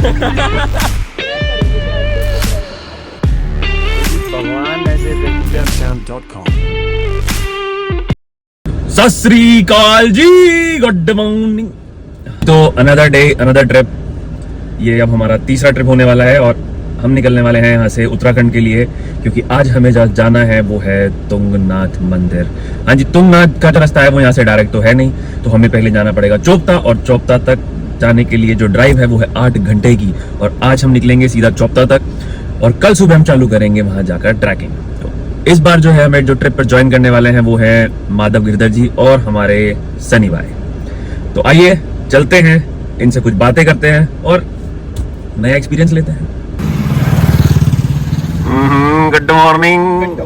भगवान ऐसे सत श्री अकाल जी, गुड मॉर्निंग। तो अनदर डे अनदर ट्रिप, ये अब हमारा तीसरा ट्रिप होने वाला है और हम निकलने वाले हैं यहाँ से उत्तराखंड के लिए, क्योंकि आज हमें जहाँ जाना है वो है तुंगनाथ मंदिर। हाँ जी, तुंगनाथ का जो रास्ता है वो यहाँ से डायरेक्ट तो है नहीं, तो हमें पहले जाना पड़ेगा चोपता, और चोपता तक जाने के लिए जो ड्राइव है वो है 8 घंटे की, और आज हम निकलेंगे सीधा चोपता तक और कल सुबह हम चालू करेंगे वहाँ जाकर ट्रैकिंग। तो इस बार जो है हमें जो ट्रिप पर ज्वाइन करने वाले हैं वो है माधव गिरधर जी और हमारे सनी भाई। तो आइए चलते हैं, इनसे कुछ बातें करते हैं और नया एक्सपीरियंस लेते हैं। Good morning.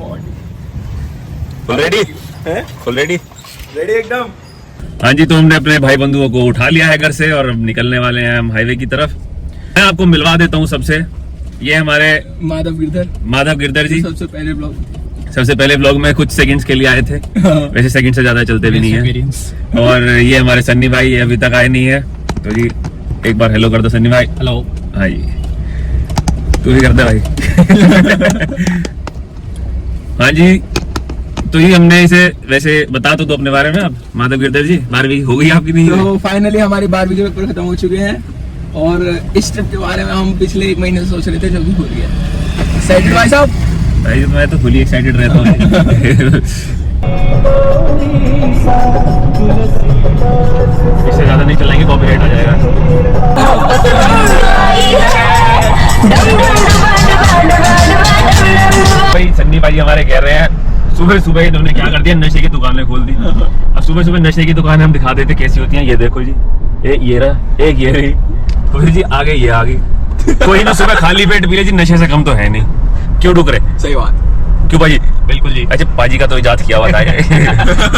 Full ready? Full ready? Ready एकदम। हाँ जी, तो हमने अपने भाई बंधुओं को उठा लिया है घर से और अब निकलने वाले हैं हम हाईवे की तरफ। मैं आपको मिलवा देता हूँ सबसे, ये हमारे माधव गिरधर जी। सबसे पहले ब्लॉग में कुछ सेकंड्स के लिए आए थे, वैसे सेकंड से ज्यादा चलते भी नहीं है। और ये हमारे सन्नी भाई, ये अभी तक आए नहीं है, तो जी एक बार हेलो कर दो सन्नी भाई। हेलो। हाँ जी, तू भी कर दे भाई। हाँ जी, तो ये हमने इसे वैसे बता तो दो अपने बारे में। अब माधव गिरधर जी, 12वीं हो गई आपकी? नहीं? तो फाइनली हमारी 12वीं के पेपर खत्म हो चुके हैं और इस ट्रिप के बारे में हम पिछले 1 महीने से सोच रहे थे, जो भी हो रही है। एक्साइटेड भाई साहब? भाई मैं तो फुली एक्साइटेड रहता हूँ। इससे ज्यादा नहीं चलाएंगे, कॉपीराइट आ जाएगा। भाई सन्नी भाई हमारे कह रहे हैं सुबह सुबह इन्होंने क्या कर दिया, नशे की दुकानें खोल दी। अब सुबह सुबह नशे की दुकानें हम दिखा देते कैसी होती हैं। ये देखो जी, एक ये रहा, एक ये रही, फिर जी आगे ये आ गई। कोई ना सुबह खाली पेट पी ले जी, नशे से कम तो है नहीं, क्यों डुक रहे? सही बात। क्यों भाजी? बिल्कुल जी। अच्छा, पाजी का तो इजाद किया हुआ था।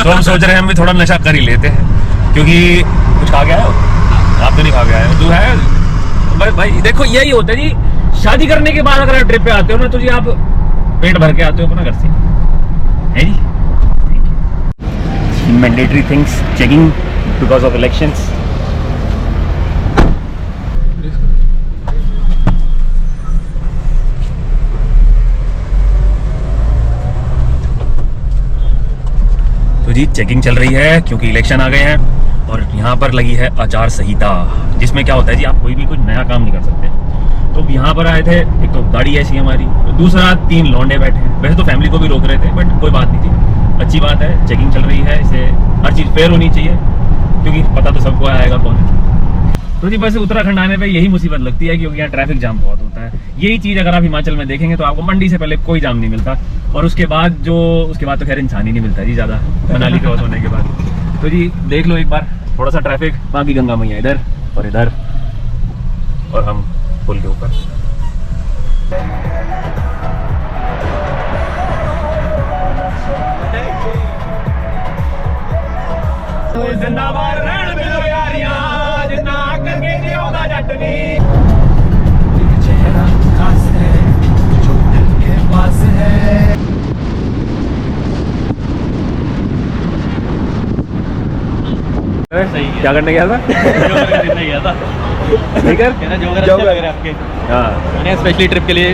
तो हम सोच रहे हैं हम भी थोड़ा नशा कर ही लेते हैं, क्योंकि कुछ खा गया है आप? तो नहीं खा गया है, तू है भाई। देखो यही होता है जी, शादी करने के बाद अगर आप ट्रिप पे आते हो ना, तो जी आप पेट भर के आते हो अपना घर से, है जी। Mandatory things checking because of elections. तो जी चेकिंग चल रही है क्योंकि इलेक्शन आ गए हैं, और यहाँ पर लगी है आचार संहिता, जिसमें क्या होता है जी, आप कोई भी कुछ नया काम नहीं कर सकते। तो यहाँ पर आए थे, एक तो गाड़ी ऐसी हमारी, तो दूसरा 3 लौंडे बैठे हैं। वैसे तो फैमिली को भी रोक रहे थे, बट कोई बात नहीं थी, अच्छी बात है। चेकिंग चल रही है, इसे हर चीज़ फेयर होनी चाहिए, क्योंकि पता तो सबको आएगा कौन है। तो जी बस उत्तराखंड आने पे यही मुसीबत लगती है, क्योंकि यहाँ ट्रैफिक जाम बहुत होता है। यही चीज़ अगर आप हिमाचल में देखेंगे तो आपको मंडी से पहले कोई जाम नहीं मिलता, और उसके बाद तो खैर इंसान ही नहीं मिलता जी ज़्यादा, मनाली क्रॉस होने के बाद। तो जी देख लो एक बार थोड़ा सा ट्रैफिक, बाकी गंगा मैया इधर और इधर, और हम पुल के ऊपर। जिंदाबाद रहन मिलो यारियां, जिन्ना करके जियोदा जटनी। एक चेहरा खास है जो दिल के पास है। सही है। क्या करने गया था? गया था। मैंने स्पेशली ट्रिप के लिए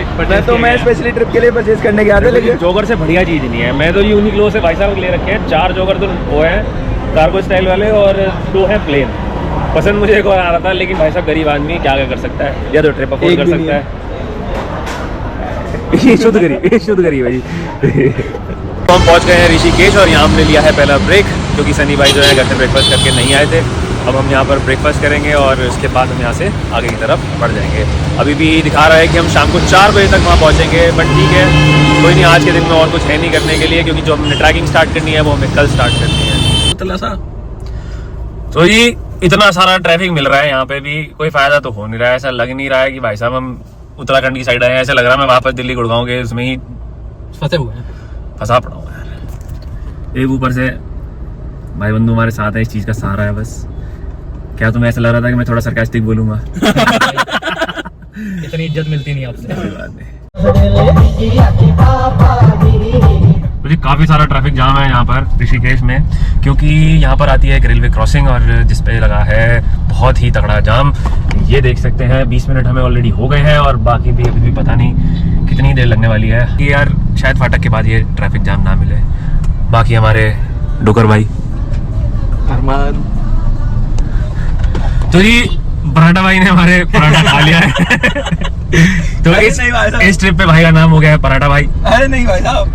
स्पेशली ट्रिप के लिए परचेज करने गया था, लेकिन जोगर से बढ़िया चीज़ नहीं है। मैं तो यूनिक्लो से भाई साहब ले रखे हैं 4 जोगर, तो वो है कार्गो स्टाइल वाले और 2 है प्लेन। पसंद मुझे एक और आ रहा था, लेकिन भाई साहब गरीब आदमी क्या कर सकता है, या तो ट्रिप अफोर्ड कर सकता है। ये शुद्ध गरीब है जी। तो हम पहुंच गए हैं ऋषिकेश, और यहाँ हमने लिया है पहला ब्रेक, क्योंकि सनी भाई जो है घर से ब्रेकफास्ट करके नहीं आए थे। अब हम यहाँ पर ब्रेकफास्ट करेंगे और उसके बाद हम यहाँ से आगे की तरफ बढ़ जाएंगे। अभी भी दिखा रहा है कि हम शाम को 4 बजे तक वहाँ पहुँचेंगे, बट ठीक है, कोई नहीं। आज के दिन में और कुछ है नहीं करने के लिए, क्योंकि जो हमने ट्रैकिंग स्टार्ट करनी है वो हमें कल स्टार्ट करनी है। तो ये इतना सारा ट्रैफिक मिल रहा है यहाँ पे भी, कोई फायदा तो हो नहीं रहा है। ऐसा लग नहीं रहा है कि भाई साहब हम उत्तराखंड की साइड आए हैं, ऐसा लग रहा है मैं वापस दिल्ली गुड़गांव के उसमें ही फंसा पड़ा हूँ यार। एक ऊपर से भाई बंधु हमारे साथ है, इस चीज का सहारा है बस। क्या तुम्हें ऐसा लग रहा था कि मैं थोड़ा सरकास्टिक बोलूंगा? इतनी इज्जत मिलती नहीं आपसे। मुझे काफ़ी सारा ट्रैफिक जाम है यहाँ पर ऋषिकेश में, क्योंकि यहाँ पर आती है एक रेलवे क्रॉसिंग और जिस पे लगा है बहुत ही तगड़ा जाम। ये देख सकते हैं 20 मिनट हमें ऑलरेडी हो गए हैं और बाकी भी अभी भी पता नहीं कितनी देर लगने वाली है। कि यार शायद फाटक के बाद ये ट्रैफिक जाम ना मिले। बाकी हमारे डुकर भाई अरमान, तो जी पराठा भाई ने हमारे पराठा खा लिया है। तो इस ट्रिप पे भाई का नाम हो गया है पराठा भाई। अरे नहीं भाई साहब,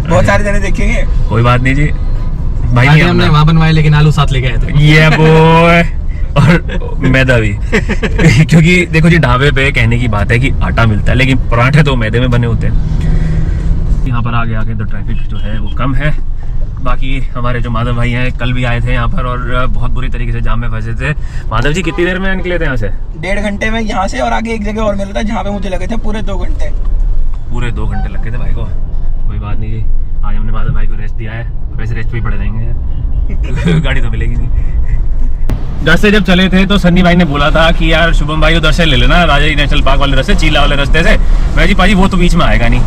बहुत सारे जने देखेंगे। कोई बात नहीं जी भाई, नहीं हमने वहाँ बनवाए लेकिन आलू साथ लेके आए थे। ये बॉय और मैदा भी। क्योंकि देखो जी ढाबे पे कहने की बात है कि आटा मिलता है लेकिन पराठे तो मैदे में बने होते हैं। यहाँ पर आगे आगे तो ट्रैफिक जो है वो कम है। बाकी हमारे जो माधव भाई हैं कल भी आए थे यहाँ पर और बहुत बुरी तरीके से जाम में फंसे थे। माधव जी कितनी देर में निकले थे यहाँ से? 1.5 घंटे में यहाँ से, और आगे एक जगह और मिलता जहाँ पे मुझे लगे थे पूरे 2 घंटे। पूरे 2 घंटे लग गए थे भाई को। कोई बात नहीं जी, आज हमने माधव भाई को रेस्ट दिया है। वैसे रेस्ट पे ही पड़े रहेंगे, गाड़ी तो मिलेगी नहीं। रास्ते जब चले थे तो सन्नी भाई ने बोला था कि यार शुभम भाई उधर से ले लेना, राजाजी नेशनल पार्क वाले रास्ते, चीला वाले रास्ते से। मैं जी पाजी वो तो बीच में आएगा नहीं।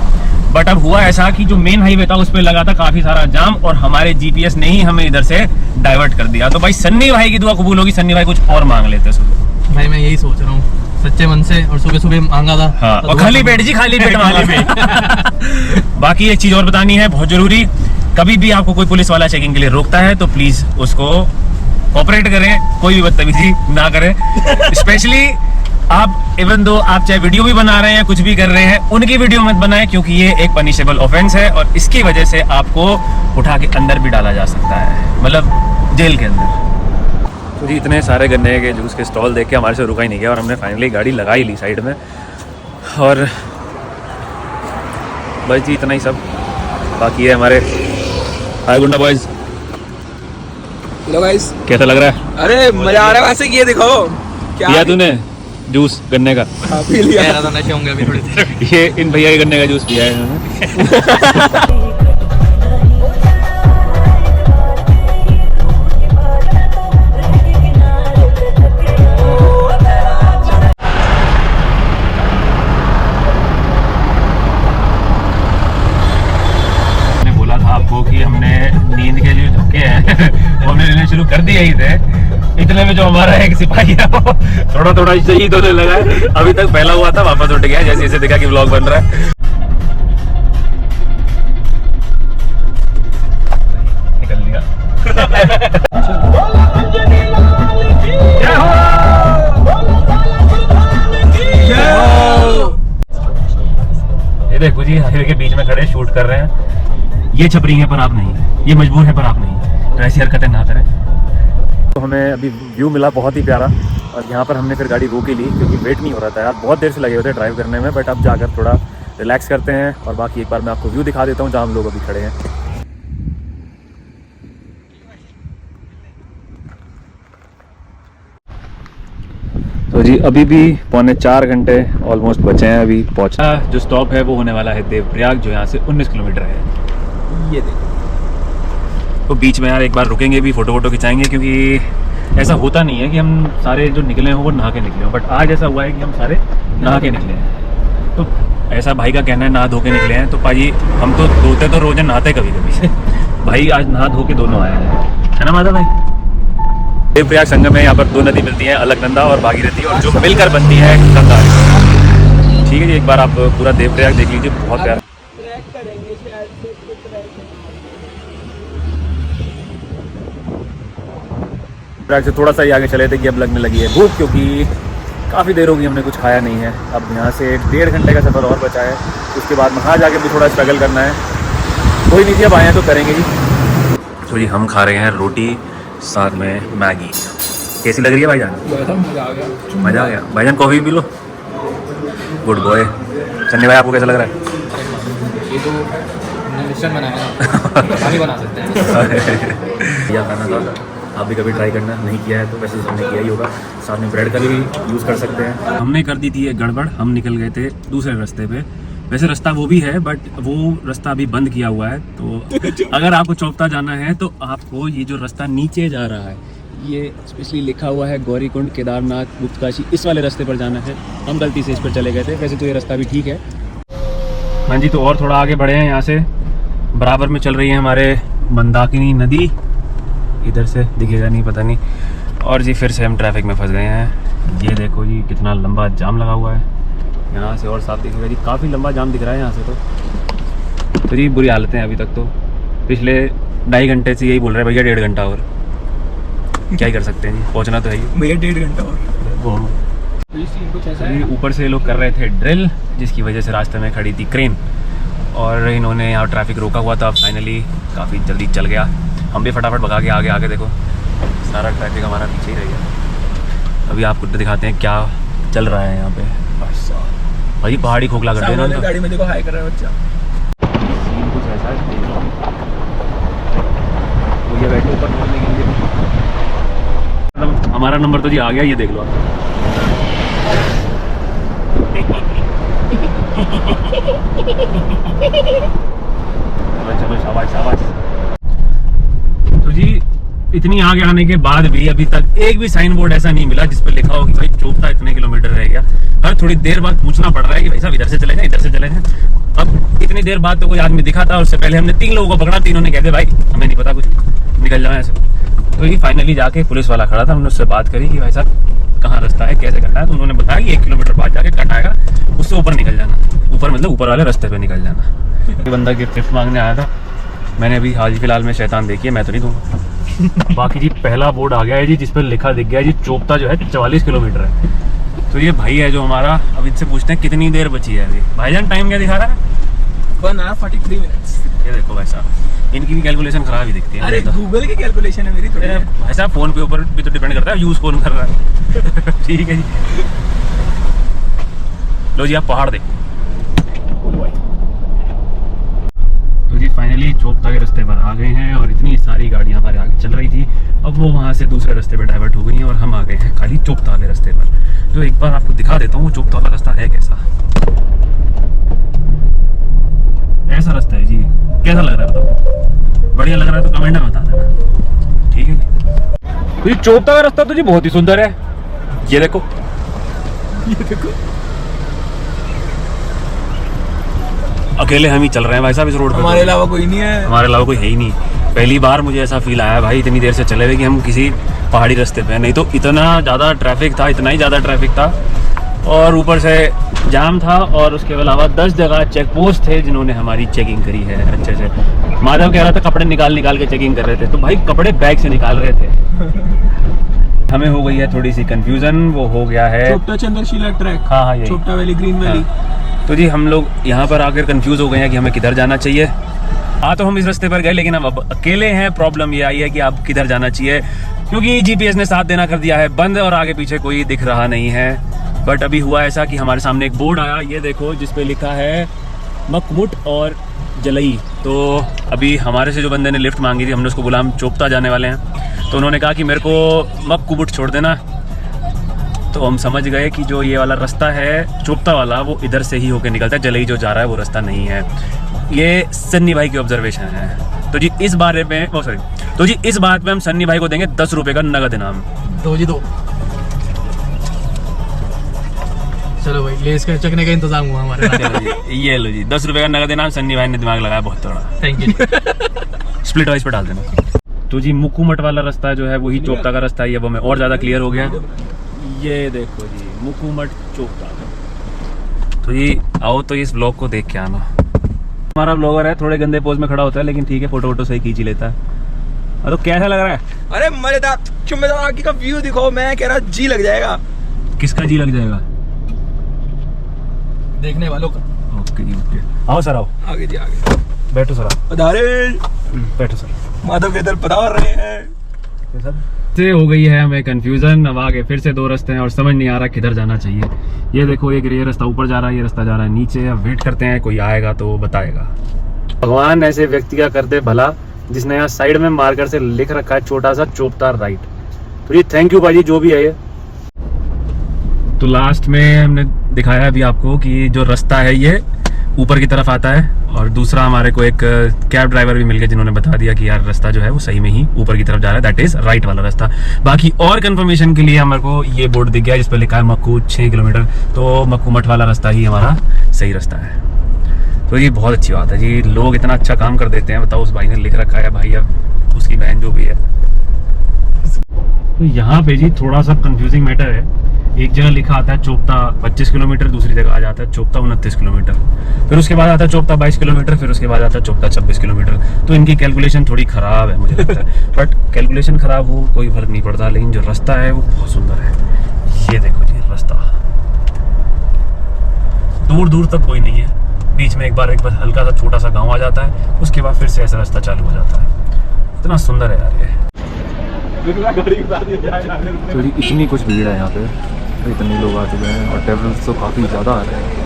बट अब हुआ ऐसा कि जो मेन हाईवे था उस पर लगा था काफी सारा जाम और हमारे जीपीएस ने ही हमें इधर से डाइवर्ट कर दिया। तो भाई सन्नी भाई की दुआ कबूल होगी, सन्नी भाई कुछ और मांग लेते सुबह। भाई मैं यही सोच रहा हूँ सच्चे मन से, और सुबह सुबह मांगा था। हाँ, और खाली पेट जी, खाली पेट खाली पेट। बाकी एक चीज और बतानी है बहुत जरूरी, कभी भी आपको कोई पुलिस वाला चेकिंग के लिए रोकता है तो प्लीज उसको कोऑपरेट करें, कोई भी बदतमीजी ना करें। स्पेशली आप इवन दो आप चाहे वीडियो भी बना रहे हैं, कुछ भी कर रहे हैं, उनकी वीडियो मत बनाएं क्योंकि ये एक पनिशेबल ऑफेंस है और इसकी वजह से आपको उठा के अंदर भी डाला जा सकता है, मतलब जेल के अंदर। तो जी इतने सारे गन्ने के जूस के स्टॉल देख के हमारे से रुका ही नहीं गया और हमने फाइनली गाड़ी लगा ही ली साइड में। और बस जी इतना ही सब। बाकी है हमारे हाय गुंडा बॉयज। हेलो गाइस, कैसा लग रहा है? अरे मजा आ रहा है। वैसे ये दिखाओ क्या पिया तूने जूस गन्ने का? हाँ, पी लिया। कह रहा था नशे होंगे अभी थोड़ी देर। ये इन भैया के गन्ने का जूस पिया है इन्होंने। आपको कि हमने नींद के जो झोंके हैं वो हमने लेने शुरू कर दिए ही थे। इतने में जो हमारा एक सिपाही है वो थोड़ा थोड़ा शहीद होने लगा है। अभी तक फैला हुआ था, वापस उठ गया जैसे जैसे देखा कि व्लॉग बन रहा है। निकल लिया। ये देखो जी हाईवे के बीच में खड़े शूट कर रहे हैं। ये छपरी है पर आप नहीं, ये मजबूर है पर आप नहीं, तो ऐसी हरकतें ना करें। तो हमें अभी व्यू मिला बहुत ही प्यारा और यहाँ पर हमने फिर गाड़ी रोक ही ली क्योंकि वेट नहीं हो रहा था यार, बहुत देर से लगे होते ड्राइव करने में। बट अब जाकर थोड़ा रिलैक्स करते हैं और बाकी एक बार मैं आपको व्यू दिखा देता हूँ जहाँ हम लोग अभी खड़े हैं। तो जी अभी भी 3.25 घंटे ऑलमोस्ट बचे हैं अभी पहुँचा। जो स्टॉप है वो होने वाला है देवप्रयाग, जो यहाँ से 19 किलोमीटर है। ये देखो, तो बीच में यार एक बार रुकेंगे भी, फोटो वोटो खिंचाएंगे क्योंकि ऐसा होता नहीं है कि हम सारे जो निकले हैं वो नहा के निकले हैं। बट आज ऐसा हुआ है कि हम सारे नहा के निकले हैं। तो ऐसा भाई का कहना है नहा धो के निकले हैं। तो भाई हम तो धोते तो रोज नहाते कभी कभी भाई आज नहा धो के दोनों आए हैं, है ना माधव भाई? देवप्रयाग संगम में यहाँ पर 2 नदी मिलती हैं, अलकनंदा और भागीरथी, और जो मिलकर बनती है गंगा। ठीक है जी, एक बार आप पूरा देवप्रयाग देख लीजिए, बहुत प्यारा। ट्रैक से थोड़ा सा ही आगे चले थे कि अब लगने लगी है भूख, क्योंकि काफ़ी देर होगी हमने कुछ खाया नहीं है। अब यहाँ से 1.5 घंटे का सफ़र और बचा है, उसके बाद वहाँ जाके भी थोड़ा स्ट्रगल करना है। कोई नहीं जी, अब आए हैं तो करेंगे जी। तो जी हम खा रहे हैं रोटी साथ में मैगी। कैसी लग रही है भाईजान? मजा आ गया। मज़ा आ गया भाईजान, कॉफ़ी पी लो। Good boy. सन्नी भाई आपको कैसा लग रहा है? ये तो मिश्रण बनाया ना, हम ही बना सकते हैं। यह खाना था, आप भी कभी ट्राई करना, नहीं किया है तो वैसे हमने किया ही होगा। साथ में ब्रेड का भी यूज़ कर सकते हैं। हमने कर दी थी एक गड़बड़, हम निकल गए थे दूसरे रास्ते पे। वैसे रास्ता वो भी है बट वो रास्ता अभी बंद किया हुआ है। तो अगर आपको चौपता जाना है तो आपको ये जो रास्ता नीचे जा रहा है, ये स्पेशली लिखा हुआ है गौरीकुंड केदारनाथ गुप्तकाशी, इस वाले रास्ते पर जाना है। हम गलती से इस पर चले गए थे, वैसे तो ये रास्ता भी ठीक है। हाँ जी, तो और थोड़ा आगे बढ़े हैं। यहाँ से बराबर में चल रही है हमारे मंदाकिनी नदी, इधर से दिखेगा नहीं पता नहीं। और जी फिर से हम ट्रैफिक में फंस गए हैं। ये देखो जी कितना लंबा जाम लगा हुआ है, यहाँ से और साफ दिखेगा जी, काफ़ी लंबा जाम दिख रहा है यहाँ से। तो जी बुरी हालत है अभी तक, तो पिछले 2.5 घंटे से यही बोल रहे हैं भैया 1.5 घंटा और, क्या ही कर सकते हैं जी, पहुँचना तो है ही भैया 1.5 घंटा और। वो तो ये सीन कुछ ऐसा है। ऊपर से लोग कर रहे थे ड्रिल, जिसकी वजह से रास्ते में खड़ी थी क्रेन, और इन्होंने यहाँ ट्रैफिक रोका हुआ था। फाइनली काफ़ी जल्दी चल गया, हम भी फटाफट भगा के आगे देखो सारा ट्रैफिक हमारा पीछे ही रह गया। अभी आपको दिखाते हैं क्या चल रहा है यहाँ पे। भाई पहाड़ी खोखला कर दिया ना, गाड़ी में देखो हाई कर रहा है बच्चा। सीन कुछ ऐसा है, वो ये बैठे ऊपर पहुँचने के लिए। मतलब हमारा नंबर तो जी आ गया, ये देख लो आप। चलो शाबाश शाबाश। तो जी इतनी आगे आने के बाद भी अभी तक एक भी साइन बोर्ड ऐसा नहीं मिला जिस पर लिखा हो कि भाई चोपता इतने किलोमीटर रह गया। हर थोड़ी देर बाद पूछना पड़ रहा है कि भाई साहब इधर से चले जाएं, इधर से चले जाएं। अब इतनी देर बाद तो कोई आदमी दिखा था, उससे पहले हमने 3 लोगों को पकड़ा, तीनों ने कहते भाई हमें नहीं पता कुछ, निकल जाओ ऐसे। तो ये फाइनली जाके पुलिस वाला खड़ा था, हमने उससे बात करी कि भाई साहब कहाँ रास्ता है, कैसे करना है। तो उन्होंने बताया कि 1 किलोमीटर बाद जाके कट आएगा, उससे ऊपर निकल जाना, ऊपर मतलब ऊपर वाले रास्ते पे निकल जाना। ये बंदा गिफ्ट मांगने आया था, मैंने अभी हाल ही फिलहाल में शैतान देखी है, मैं तो नहीं दूंगा। बाकी जी पहला बोर्ड आ गया है जी, जिस पर लिखा दिख गया है जी चोपता जो है 44 किलोमीटर है। तो ये भाई है जो हमारा, अब इनसे पूछते हैं कितनी देर बची है अभी। भाईजान टाइम क्या दिखा रहा है? 1 hour 43 minutes। ये देखो भाई साहब, इनकी भी कैलकुलेशन खराब ही दिखती है। अरे गूगल की कैलकुलेशन है मेरी थोड़ी। भाई साहब फोन के ऊपर भी तो डिपेंड करता है यूज कौन कर रहा है। ठीक है जी, लो जी आप पहाड़ देखो। तो जी फाइनली चोपता के रास्ते पर आ गए हैं, और इतनी सारी गाड़ियां हमारे आगे चल रही थी, अब वो वहां से दूसरे रास्ते पर डाइवर्ट हो गई हैं और हम आ गए हैं खाली चोपता वाले रास्ते पर। तो एक बार आपको दिखा देता हूँ चोपता वाला रास्ता है कैसा। ऐसा रास्ता है जी, कैसा लग रहा है बताओ? बढ़िया लग रहा है तो कमेंट में बता देना, ठीक है जी। तो ये चोपता का रास्ता तो जी बहुत ही सुंदर है, ये देखो, ये देखो। अकेले हम ही चल रहे हैं भाई साहब इस रोड पे, हमारे अलावा कोई नहीं है। हमारे अलावा कोई है ही नहीं। पहली बार मुझे ऐसा फील आया भाई इतनी देर से चले हुए कि हम किसी पहाड़ी रास्ते पे, नहीं तो इतना ज़्यादा ट्रैफिक था, इतना ही ज़्यादा ट्रैफिक था, और ऊपर से जाम था, और उसके अलावा 10 जगह चेक पोस्ट थे जिन्होंने हमारी चेकिंग करी है अच्छे से। माधव कह रहा था कपड़े निकाल के चेकिंग कर रहे थे, तो भाई कपड़े बैग से निकाल रहे थे। हमें हो गई है थोड़ी सी कंफ्यूजन, वो हो गया है चोपता चंद्रशिला ट्रैक। हाँ यही चोपता वैली, ग्रीन वैली। तो जी हम लोग यहाँ पर आकर कंफ्यूज हो गए हैं कि हमें किधर जाना चाहिए। हाँ तो हम इस रास्ते पर गए, लेकिन अब अकेले हैं। प्रॉब्लम ये आई है कि आप किधर जाना चाहिए, क्योंकि जीपीएस ने साथ देना कर दिया है बंद, और आगे पीछे कोई दिख रहा नहीं है। बट अभी हुआ ऐसा कि हमारे सामने एक बोर्ड आया, ये देखो, जिस पे लिखा है मकमुट और जलई। तो अभी हमारे से जो बंदे ने लिफ्ट मांगी थी, हमने उसको बोला हम चोपता जाने वाले हैं, तो उन्होंने कहा कि मेरे को मकमुट छोड़ देना। तो हम समझ गए कि जो ये वाला रास्ता है चोपता वाला, वो इधर से ही होके निकलता है, जलई जो जा रहा है वो रास्ता नहीं है। ये सन्नी भाई की ऑब्जर्वेशन है। तो जी इस बारे में तो जी इस बात में हम सन्नी भाई को देंगे 10 रुपये का नगद इनाम। दो जी दो। चलो भाई, लेस का चखने का इंतजाम हुआ हमारे। ये लो जी 10 रुपये का नगद इनाम। सन्नी भाई ने दिमाग लगाया बहुत थोड़ा। Thank you. स्प्लिट वाइज पे डाल देना। तो जी मुकुमट वाला रास्ता जो है वही चोपता का रास्ता है, ये वो में और ज़्यादा क्लियर हो गया। ये देखो जी मुकुमट चोपता। तो जी आओ तो इस ब्लॉग को देख के आना। हमारा ब्लॉगर है, थोड़े गंदे पोज में खड़ा होता है, लेकिन ठीक है फोटो सही खींच ही लेता है। तो कैसा लग रहा है? अरे मजेदार, चुम्बेदार आगे का व्यू दिखाओ, मैं कह रहा जी लग जाएगा। किसका जी लग जाएगा? देखने वालों का। ओके ओके, आओ सर आओ, आगे जी आगे बैठो सर, पधारे। बैठो सर। माधव के इधर पधार रहे हैं सर। से हो गई है हमें कंफ्यूजन, अब आगे फिर से 2 रास्ते हैं और समझ नहीं आ रहा किधर जाना चाहिए। ये देखो एक ये रास्ता ऊपर जा रहा है, ये रास्ता जा रहा है नीचे। अब वेट करते हैं कोई आएगा तो बताएगा। भगवान ऐसे व्यक्ति का करते भला जिसने यहाँ साइड में मार्कर से लिख रखा है छोटा सा चोपता राइट। तो ये थैंक यू भाई जो भी है ये। तो लास्ट में हमने दिखाया अभी आपको कि जो रास्ता है ये ऊपर की तरफ आता है, और दूसरा हमारे को एक कैब ड्राइवर भी मिल गया जिन्होंने बता दिया कि यार रास्ता जो है वो सही में ही ऊपर की तरफ जा रहा है, दैट इज राइट वाला रास्ता। बाकी और कंफर्मेशन के लिए हमारे को ये बोर्ड दिख गया जिस पर लिखा है मक्कू 6 किलोमीटर, तो मक्कूमठ वाला रास्ता ही हमारा सही रास्ता है। तो ये बहुत अच्छी बात है जी, लोग इतना अच्छा काम कर देते हैं। बताओ उस भाई ने लिख रखा है, भाई अब उसकी बहन जो भी है। तो यहाँ पे जी थोड़ा सा कंफ्यूजिंग मैटर है। एक जगह लिखा आता है चोपता 25 किलोमीटर, दूसरी जगह आ जाता है चोपता 29 किलोमीटर, फिर उसके बाद आता है चोपता 22 किलोमीटर, फिर उसके बाद आता है चोपता 26 किलोमीटर। तो इनकी कैलकुलेशन थोड़ी ख़राब है मुझे लगता है। बट कैलकुलेशन ख़राब हो कोई फ़र्क नहीं पड़ता, लेकिन जो रास्ता है वो बहुत सुंदर है। ये देखो जी रास्ता, दूर दूर तक कोई नहीं है, बीच में एक बार हल्का सा छोटा सा गाँव आ जाता है, उसके बाद फिर से ऐसा रास्ता चालू हो जाता है। इतना सुंदर है यार ये। तो जी इतनी कुछ भीड़ है यहाँ पे, इतने लोग आ चुके हैं और ट्रैवलर्स तो काफ़ी ज़्यादा आ रहे हैं।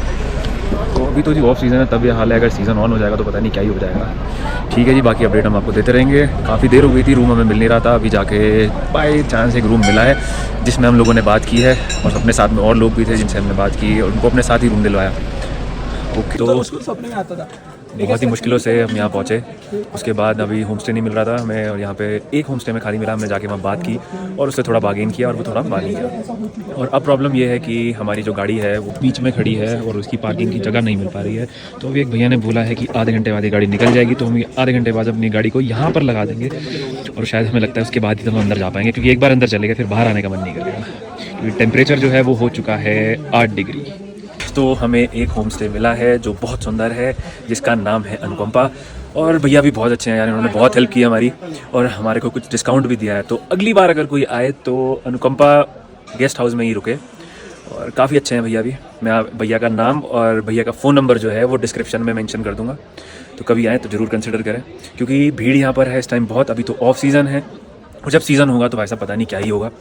तो अभी तो जी ऑफ सीज़न है, तब ये हाल है। अगर सीज़न ऑन हो जाएगा तो पता नहीं क्या ही हो जाएगा। ठीक है जी, बाकी अपडेट हम आपको देते रहेंगे। काफ़ी देर हो गई थी, रूम हमें मिल नहीं रहा था। अभी जाके बाई चांस एक रूम मिला है जिसमें हम लोगों ने बात की है, और अपने साथ में और लोग भी थे जिनसे हमने बात की और उनको अपने साथ ही रूम दिलवाया। ओके, तो सपने में आता था। बहुत ही मुश्किलों से हम यहाँ पहुँचे। उसके बाद अभी होम स्टे नहीं मिल रहा था हमें, और यहाँ पे एक होम स्टे में खाली मिला। हमने जाके वहाँ बात की और उससे थोड़ा बार्गेन किया और वो थोड़ा मान लिया। और अब प्रॉब्लम ये है कि हमारी जो गाड़ी है वो बीच में खड़ी है और उसकी पार्किंग की जगह नहीं मिल पा रही है। तो अभी एक भैया ने बोला है कि आधे घंटे बाद ये गाड़ी निकल जाएगी, तो हम आधे घंटे बाद अपनी गाड़ी को यहाँ पर लगा देंगे और शायद हमें लगता है उसके बाद ही तो हम अंदर जा पाएंगे, क्योंकि एक बार अंदर चले गए फिर बाहर आने का मन नहीं करेगा, क्योंकि टेम्परेचर जो है वो हो चुका है 8 डिग्री। तो हमें एक होम स्टे मिला है जो बहुत सुंदर है, जिसका नाम है अनुकंपा। और भैया भी बहुत अच्छे हैं यार, इन्होंने बहुत हेल्प की हमारी और हमारे को कुछ डिस्काउंट भी दिया है। तो अगली बार अगर कोई आए तो अनुकंपा गेस्ट हाउस में ही रुके, और काफ़ी अच्छे हैं भैया भी। मैं भैया का नाम और भैया का फ़ोन नंबर जो है वो डिस्क्रिप्शन में मेंशन कर दूंगा, तो कभी आए तो ज़रूर कंसिडर करें, क्योंकि भीड़ यहाँ पर है इस टाइम बहुत। अभी तो ऑफ सीज़न है और जब सीज़न होगा तो वैसा पता नहीं क्या ही होगा।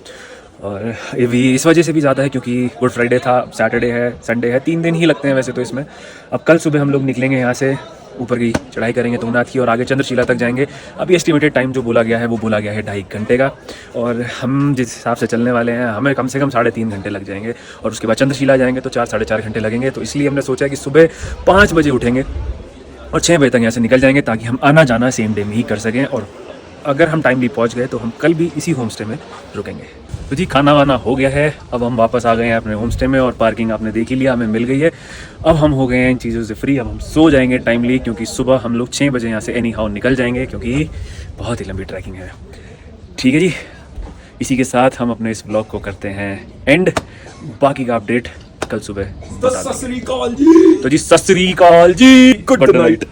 और ये भी इस वजह से भी ज़्यादा है क्योंकि गुड फ्राइडे था, सैटरडे है, संडे है, 3 दिन ही लगते हैं वैसे तो इसमें। अब कल सुबह हम लोग निकलेंगे यहाँ से, ऊपर की चढ़ाई करेंगे तुंगनाथ की और आगे चंद्रशिला तक जाएंगे। अभी एस्टिमेटेड टाइम जो बोला गया है वो बोला गया है 2.5 घंटे का, और हम जिस हिसाब से चलने वाले हैं हमें कम से कम 3.5 घंटे लग जाएंगे, और उसके बाद चंद्रशिला जाएंगे तो 4-4.5 घंटे लगेंगे। तो इसलिए हमने सोचा कि सुबह 5 बजे उठेंगे और 6 बजे तक यहाँ से निकल जाएंगे, ताकि हम आना जाना सेम डे में ही कर सकें। और अगर हम टाइमली पहुँच गए तो हम कल भी इसी होम स्टे में रुकेंगे। तो जी खाना वाना हो गया है, अब हम वापस आ गए हैं अपने होम स्टे में, और पार्किंग आपने देख ही लिया हमें मिल गई है। अब हम हो गए हैं इन चीज़ों से फ्री। अब हम सो जाएंगे टाइमली, क्योंकि सुबह हम लोग 6 बजे यहाँ से एनी हाउ निकल जाएंगे, क्योंकि बहुत ही लंबी ट्रैकिंग है। ठीक है जी, इसी के साथ हम अपने इस ब्लॉग को करते हैं एंड। बाकी का अपडेट कल सुबह बता देंगे। तो जी सत श्री अकाल जी, गुड नाइट।